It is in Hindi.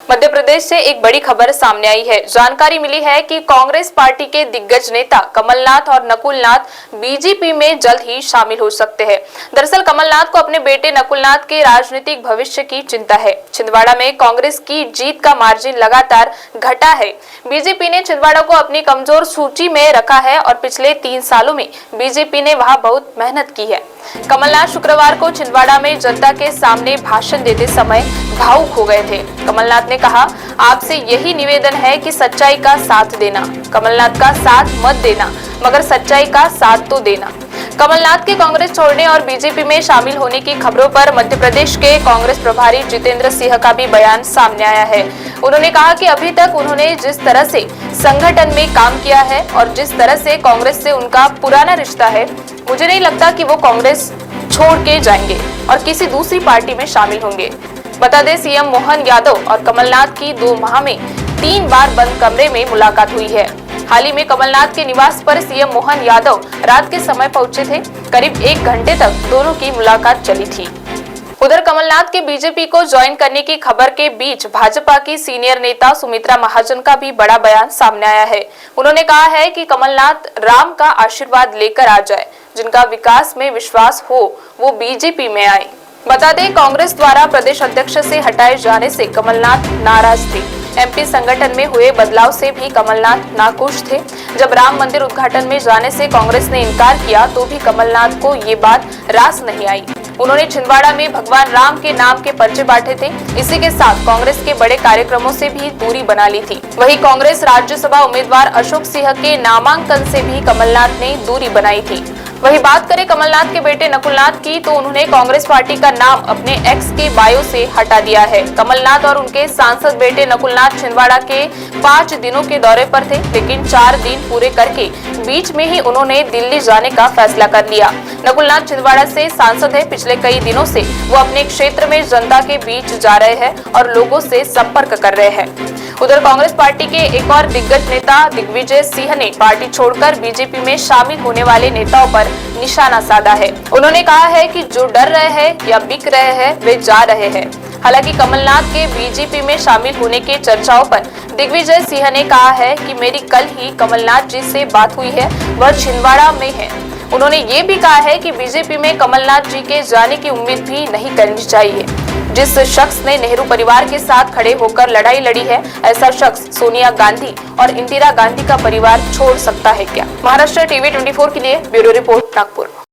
मध्य प्रदेश से एक बड़ी खबर सामने आई है। जानकारी मिली है कि कांग्रेस पार्टी के दिग्गज नेता कमलनाथ और नकुलनाथ बीजेपी में जल्द ही शामिल हो सकते हैं। दरअसल कमलनाथ को अपने बेटे नकुलनाथ के राजनीतिक भविष्य की चिंता है। छिंदवाड़ा में कांग्रेस की जीत का मार्जिन लगातार घटा है। बीजेपी ने छिंदवाड़ा को अपनी कमजोर सूची में रखा है और पिछले 3 सालों में बीजेपी ने वहां बहुत मेहनत की है। कमलनाथ शुक्रवार को छिंदवाड़ा में जनता के सामने भाषण देते समय भावुक हो गए थे। कमलनाथ ने कहा, आपसे यही निवेदन है कि सच्चाई का साथ देना, कमलनाथ का साथ मत देना मगर सच्चाई का साथ तो देना। कमलनाथ के कांग्रेस छोड़ने और बीजेपी में शामिल होने की खबरों पर मध्य प्रदेश के कांग्रेस प्रभारी जितेंद्र सिंह का भी बयान सामने आया है। उन्होंने कहा कि अभी तक उन्होंने जिस तरह से संगठन में काम किया है और जिस तरह से कांग्रेस से उनका पुराना रिश्ता है, मुझे नहीं लगता कि वो कांग्रेस छोड़ के जाएंगे और किसी दूसरी पार्टी में शामिल होंगे। बता दें, सीएम मोहन यादव और कमलनाथ की 2 माह में 3 बार बंद कमरे में मुलाकात हुई है। हाल ही में कमलनाथ के निवास पर सीएम मोहन यादव रात के समय पहुंचे थे। करीब 1 घंटे तक दोनों की मुलाकात चली थी। उधर कमलनाथ के बीजेपी को ज्वाइन करने की खबर के बीच भाजपा की सीनियर नेता सुमित्रा महाजन का भी बड़ा बयान सामने आया है। उन्होंने कहा है कि कमलनाथ राम का आशीर्वाद लेकर आ जाए, जिनका विकास में विश्वास हो वो बीजेपी में आए। बता दें, कांग्रेस द्वारा प्रदेश अध्यक्ष से हटाए जाने से कमलनाथ नाराज थे। एमपी संगठन में हुए बदलाव से भी कमलनाथ नाखुश थे। जब राम मंदिर उद्घाटन में जाने से कांग्रेस ने इनकार किया तो भी कमलनाथ को ये बात रास नहीं आई। उन्होंने छिंदवाड़ा में भगवान राम के नाम के पर्चे बांटे थे। इसी के साथ कांग्रेस के बड़े कार्यक्रमों से भी दूरी बना ली थी। वहीं कांग्रेस राज्यसभा उम्मीदवार अशोक सिंह के नामांकन से भी कमलनाथ ने दूरी बनाई थी। वही बात करें कमलनाथ के बेटे नकुलनाथ की, तो उन्होंने कांग्रेस पार्टी का नाम अपने एक्स के बायो से हटा दिया है। कमलनाथ और उनके सांसद बेटे नकुलनाथ छिंदवाड़ा के 5 दिनों के दौरे पर थे, लेकिन 4 दिन पूरे करके बीच में ही उन्होंने दिल्ली जाने का फैसला कर लिया। नकुलनाथ छिंदवाड़ा से सांसद है। पिछले कई दिनों से वो अपने क्षेत्र में जनता के बीच जा रहे हैं और लोगों से संपर्क कर रहे हैं। उधर कांग्रेस पार्टी के एक और दिग्गज नेता दिग्विजय सिंह ने पार्टी छोड़कर बीजेपी में शामिल होने वाले नेताओं पर निशाना साधा है। उन्होंने कहा है कि जो डर रहे हैं या बिक रहे हैं वे जा रहे हैं। हालांकि कमलनाथ के बीजेपी में शामिल होने के चर्चाओं पर दिग्विजय सिंह ने कहा है कि मेरी कल ही कमलनाथ जी से बात हुई है, वह छिंदवाड़ा में है। उन्होंने ये भी कहा है कि बीजेपी में कमलनाथ जी के जाने की उम्मीद भी नहीं करनी चाहिए। जिस शख्स ने नेहरू परिवार के साथ खड़े होकर लड़ाई लड़ी है, ऐसा शख्स सोनिया गांधी और इंदिरा गांधी का परिवार छोड़ सकता है क्या? महाराष्ट्र टीवी 24 के लिए ब्यूरो रिपोर्ट, नागपुर।